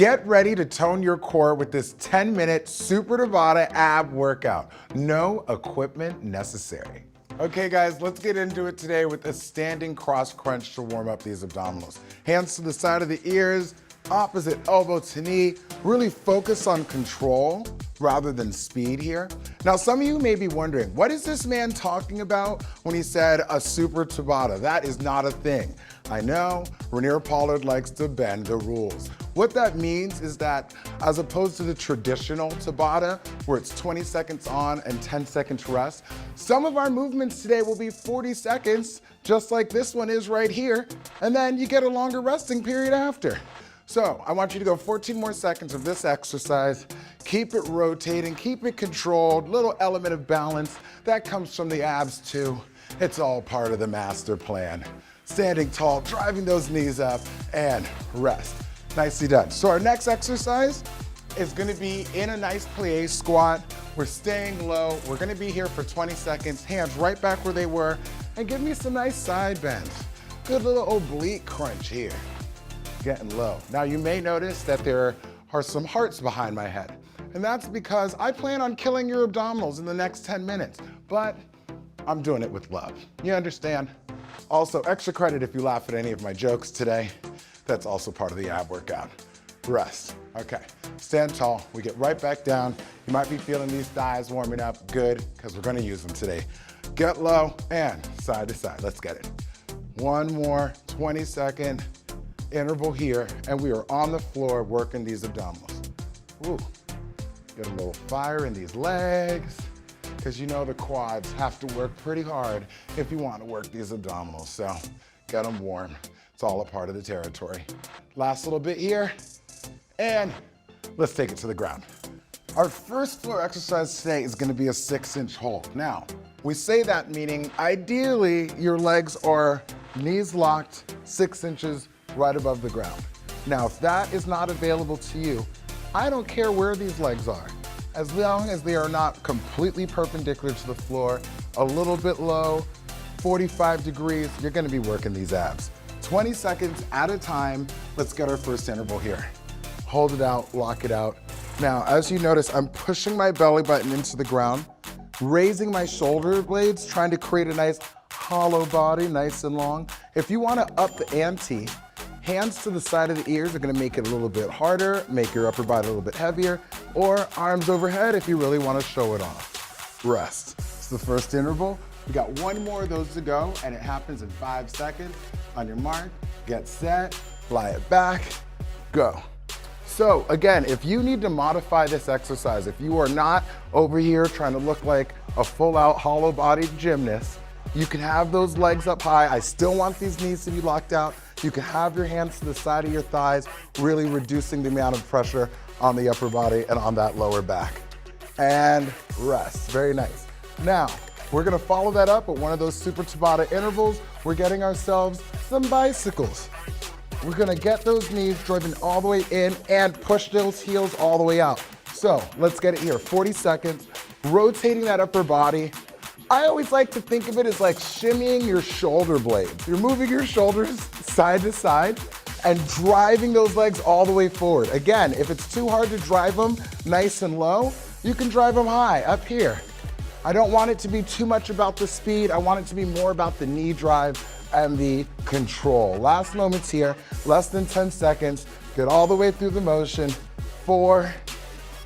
Get ready to tone your core with this 10-minute Super Tabata ab workout. No equipment necessary. Okay guys, let's get into it today with a standing cross crunch to warm up these abdominals. Hands to the side of the ears, opposite elbow to knee. Really focus on control rather than speed here. Now, some of you may be wondering, what is this man talking about when he said a Super Tabata? That is not a thing. I know, Rainier Pollard likes to bend the rules. What that means is that as opposed to the traditional Tabata, where it's 20 seconds on and 10 seconds rest, some of our movements today will be 40 seconds, just like this one is right here, and then you get a longer resting period after. So I want you to go 14 more seconds of this exercise. Keep it rotating, keep it controlled, little element of balance. That comes from the abs too. It's all part of the master plan. Standing tall, driving those knees up, and rest. Nicely done. So our next exercise is gonna be in a nice plie squat. We're staying low. We're gonna be here for 20 seconds, hands right back where they were, and give me some nice side bends. Good little oblique crunch here. Getting low. Now you may notice that there are some hearts behind my head, and that's because I plan on killing your abdominals in the next 10 minutes, but I'm doing it with love. You understand? Also, extra credit if you laugh at any of my jokes today. That's also part of the ab workout. Rest. Okay, stand tall. We get right back down. You might be feeling these thighs warming up. Good, because we're gonna use them today. Get low and side to side. Let's get it. One more 20-second interval here, and we are on the floor working these abdominals. Ooh, get a little fire in these legs, because you know the quads have to work pretty hard if you want to work these abdominals, so get them warm. It's all a part of the territory. Last little bit here, and let's take it to the ground. Our first floor exercise today is gonna be a 6-inch hold. Now, we say that meaning ideally your legs are knees locked, 6 inches right above the ground. Now, if that is not available to you, I don't care where these legs are. As long as they are not completely perpendicular to the floor, a little bit low, 45 degrees, you're gonna be working these abs. 20 seconds at a time. Let's get our first interval here. Hold it out, lock it out. Now, as you notice, I'm pushing my belly button into the ground, raising my shoulder blades, trying to create a nice hollow body, nice and long. If you wanna up the ante, hands to the side of the ears are gonna make it a little bit harder, make your upper body a little bit heavier, or arms overhead if you really wanna show it off. Rest. It's the first interval. We got one more of those to go, and it happens in 5 seconds. On your mark, get set, lie it back, go. So again, if you need to modify this exercise, if you are not over here trying to look like a full-out hollow-bodied gymnast, you can have those legs up high. I still want these knees to be locked out. You can have your hands to the side of your thighs, really reducing the amount of pressure on the upper body and on that lower back. And rest, very nice. Now, we're gonna follow that up with one of those Super Tabata intervals. We're getting ourselves some bicycles. We're gonna get those knees driven all the way in and push those heels all the way out. So let's get it here, 40 seconds, rotating that upper body. I always like to think of it as like shimmying your shoulder blades. You're moving your shoulders side to side and driving those legs all the way forward. Again, if it's too hard to drive them nice and low, you can drive them high up here. I don't want it to be too much about the speed. I want it to be more about the knee drive and the control. Last moments here, less than 10 seconds. Get all the way through the motion. 4,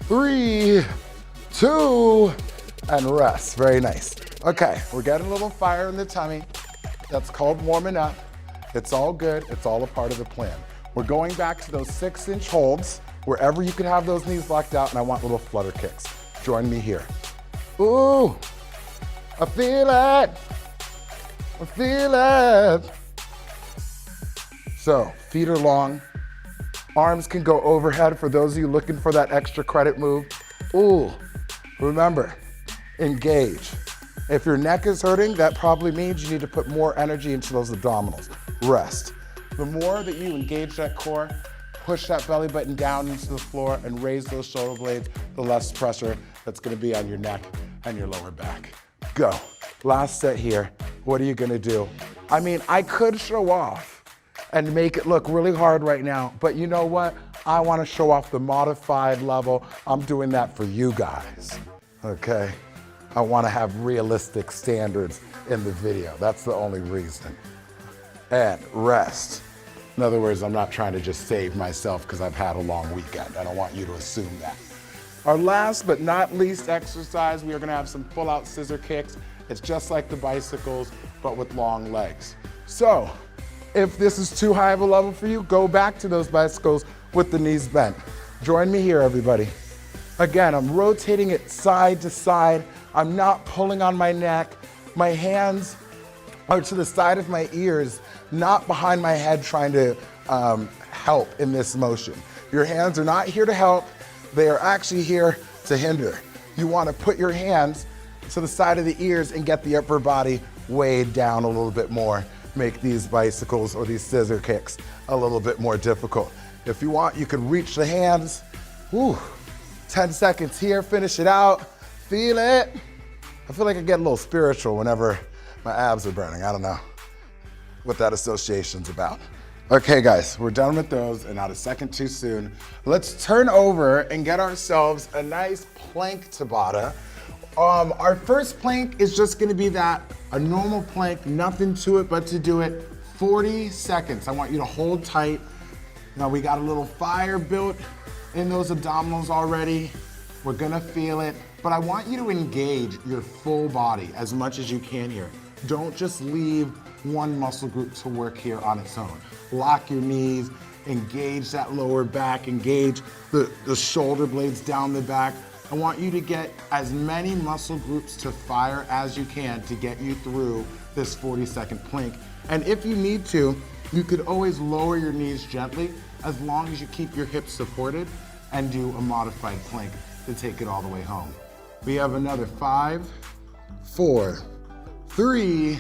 3, 2, and rest. Very nice. Okay, we're getting a little fire in the tummy. That's called warming up. It's all good. It's all a part of the plan. We're going back to those 6-inch holds, wherever you can have those knees locked out, and I want little flutter kicks. Join me here. Ooh, I feel it. I feel it. So, feet are long. Arms can go overhead for those of you looking for that extra credit move. Ooh, remember, engage. If your neck is hurting, that probably means you need to put more energy into those abdominals. Rest. The more that you engage that core, push that belly button down into the floor and raise those shoulder blades, the less pressure that's gonna be on your neck and your lower back. Go. Last set here. What are you gonna do? I mean, I could show off and make it look really hard right now, but you know what? I want to show off the modified level. I'm doing that for you guys, okay? I want to have realistic standards in the video. That's the only reason. And rest. In other words, I'm not trying to just save myself because I've had a long weekend. I don't want you to assume that. Our last but not least exercise, we are gonna have some pull-out scissor kicks. It's just like the bicycles, but with long legs. So, if this is too high of a level for you, go back to those bicycles with the knees bent. Join me here, everybody. Again, I'm rotating it side to side. I'm not pulling on my neck. My hands are to the side of my ears, not behind my head trying to help in this motion. Your hands are not here to help. They are actually here to hinder. You want to put your hands to the side of the ears and get the upper body weighed down a little bit more. Make these bicycles or these scissor kicks a little bit more difficult. If you want, you can reach the hands. Whew. 10 seconds here, finish it out. Feel it. I feel like I get a little spiritual whenever my abs are burning. I don't know what that association's about. Okay guys, we're done with those and not a second too soon. Let's turn over and get ourselves a nice plank Tabata. Our first plank is just gonna be a normal plank, nothing to it but to do it 40 seconds. I want you to hold tight. Now we got a little fire built in those abdominals already. We're gonna feel it, but I want you to engage your full body as much as you can here. Don't just leave one muscle group to work here on its own. Lock your knees, engage that lower back, engage the shoulder blades down the back. I want you to get as many muscle groups to fire as you can to get you through this 40-second plank. And if you need to, you could always lower your knees gently as long as you keep your hips supported and do a modified plank to take it all the way home. We have another 5, 4, 3,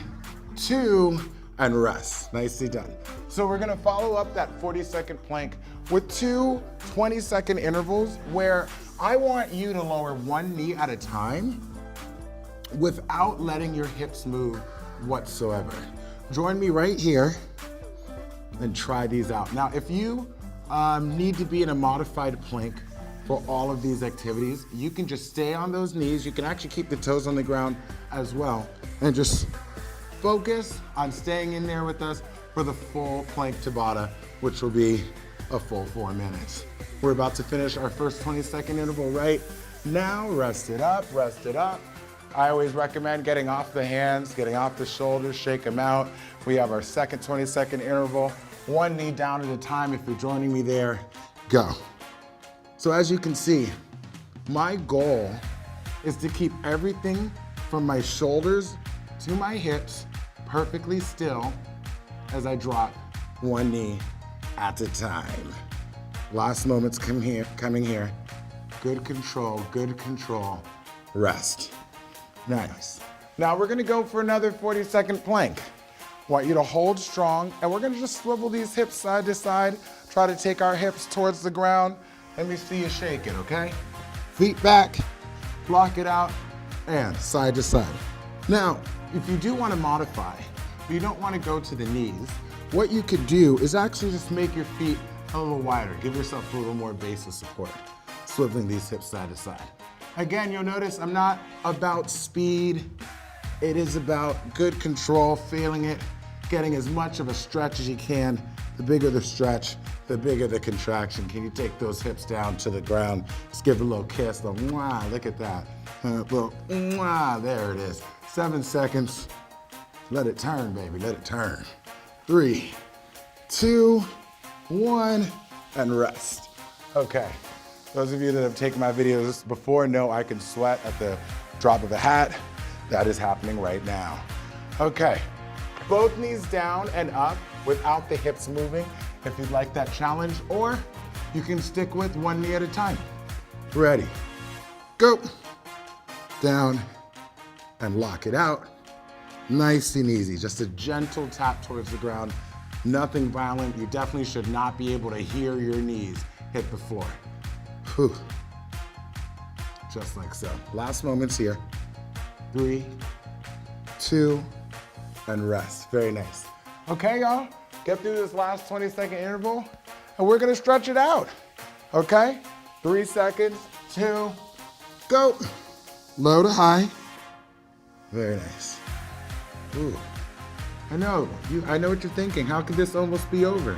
2, and rest. Nicely done. So we're gonna follow up that 40-second plank with 2 20-second intervals where I want you to lower one knee at a time without letting your hips move whatsoever. Join me right here and try these out. Now, if you need to be in a modified plank for all of these activities, you can just stay on those knees. You can actually keep the toes on the ground as well and just focus on staying in there with us for the full plank Tabata, which will be a full 4 minutes. We're about to finish our first 20-second interval right now. Rest it up, rest it up. I always recommend getting off the hands, getting off the shoulders, shake them out. We have our second 20-second interval. One knee down at a time. If you're joining me there, go. So as you can see, my goal is to keep everything from my shoulders to my hips perfectly still as I drop one knee at a time. Last moments coming here. Good control, rest. Nice. Now we're gonna go for another 40-second plank. Want you to hold strong, and we're gonna just swivel these hips side to side, try to take our hips towards the ground. Let me see you shake it, okay? Feet back, block it out, and side to side. Now, if you do wanna modify, but you don't wanna go to the knees, what you could do is actually just make your feet a little wider. Give yourself a little more base of support, swiveling these hips side to side. Again, you'll notice I'm not about speed. It is about good control, feeling it, getting as much of a stretch as you can. The bigger the stretch, the bigger the contraction. Can you take those hips down to the ground? Just give it a little kiss, a little mwah, look at that. A little mwah, there it is. 7 seconds. Let it turn, baby, let it turn. 3, 2, 1, and rest. Okay, those of you that have taken my videos before know I can sweat at the drop of a hat. That is happening right now. Okay, both knees down and up without the hips moving if you'd like that challenge, or you can stick with one knee at a time. Ready, go. Down and lock it out. Nice and easy, just a gentle tap towards the ground. Nothing violent. You definitely should not be able to hear your knees hit the floor. Whew. Just like so. Last moments here. 3, 2, and rest. Very nice. Okay, y'all, get through this last 20-second interval, and we're gonna stretch it out. Okay? 3 seconds, 2, go. Low to high. Very nice. Ooh. I know what you're thinking. How could this almost be over?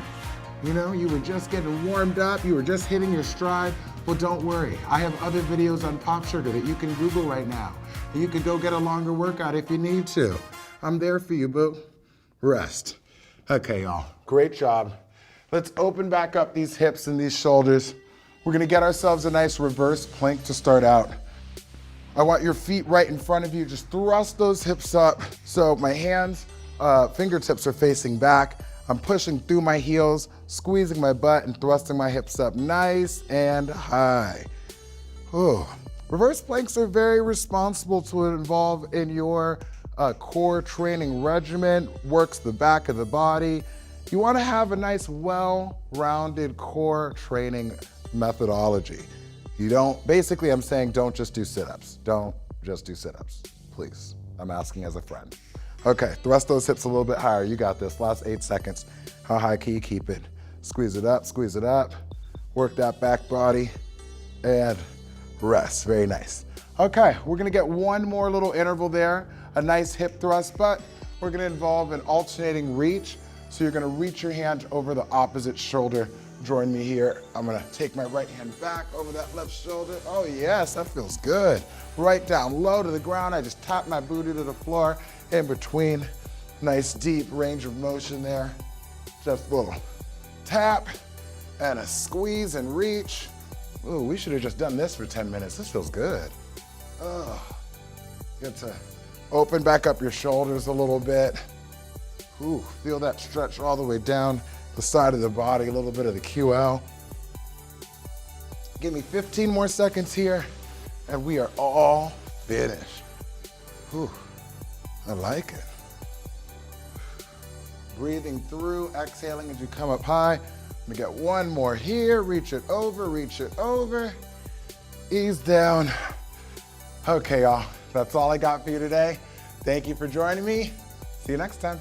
You know, you were just getting warmed up, you were just hitting your stride. Well, don't worry. I have other videos on Pop Sugar that you can Google right now. And you can go get a longer workout if you need to. I'm there for you, boo. Rest. Okay, y'all. Great job. Let's open back up these hips and these shoulders. We're gonna get ourselves a nice reverse plank to start out. I want your feet right in front of you. Just thrust those hips up. So my hands, fingertips are facing back. I'm pushing through my heels, squeezing my butt and thrusting my hips up nice and high. Ooh. Reverse planks are very responsible to involve in your core training regimen, works the back of the body. You wanna have a nice, well-rounded core training methodology. Basically I'm saying don't just do sit-ups. Don't just do sit-ups, please. I'm asking as a friend. Okay, thrust those hips a little bit higher. You got this, last 8 seconds. How high can you keep it? Squeeze it up, work that back body, and rest, very nice. Okay, we're gonna get one more little interval there, a nice hip thrust, but we're gonna involve an alternating reach. So you're gonna reach your hand over the opposite shoulder. Join me here. I'm gonna take my right hand back over that left shoulder. Oh yes, that feels good. Right down low to the ground. I just tap my booty to the floor in between. Nice deep range of motion there. Just a little tap and a squeeze and reach. Ooh, we should have just done this for 10 minutes. This feels good. Oh, get to open back up your shoulders a little bit. Ooh, feel that stretch all the way down the side of the body, a little bit of the QL. Give me 15 more seconds here, and we are all finished. Ooh, I like it. Breathing through, exhaling as you come up high. I'm gonna get one more here, reach it over, ease down. Okay, y'all, that's all I got for you today. Thank you for joining me. See you next time.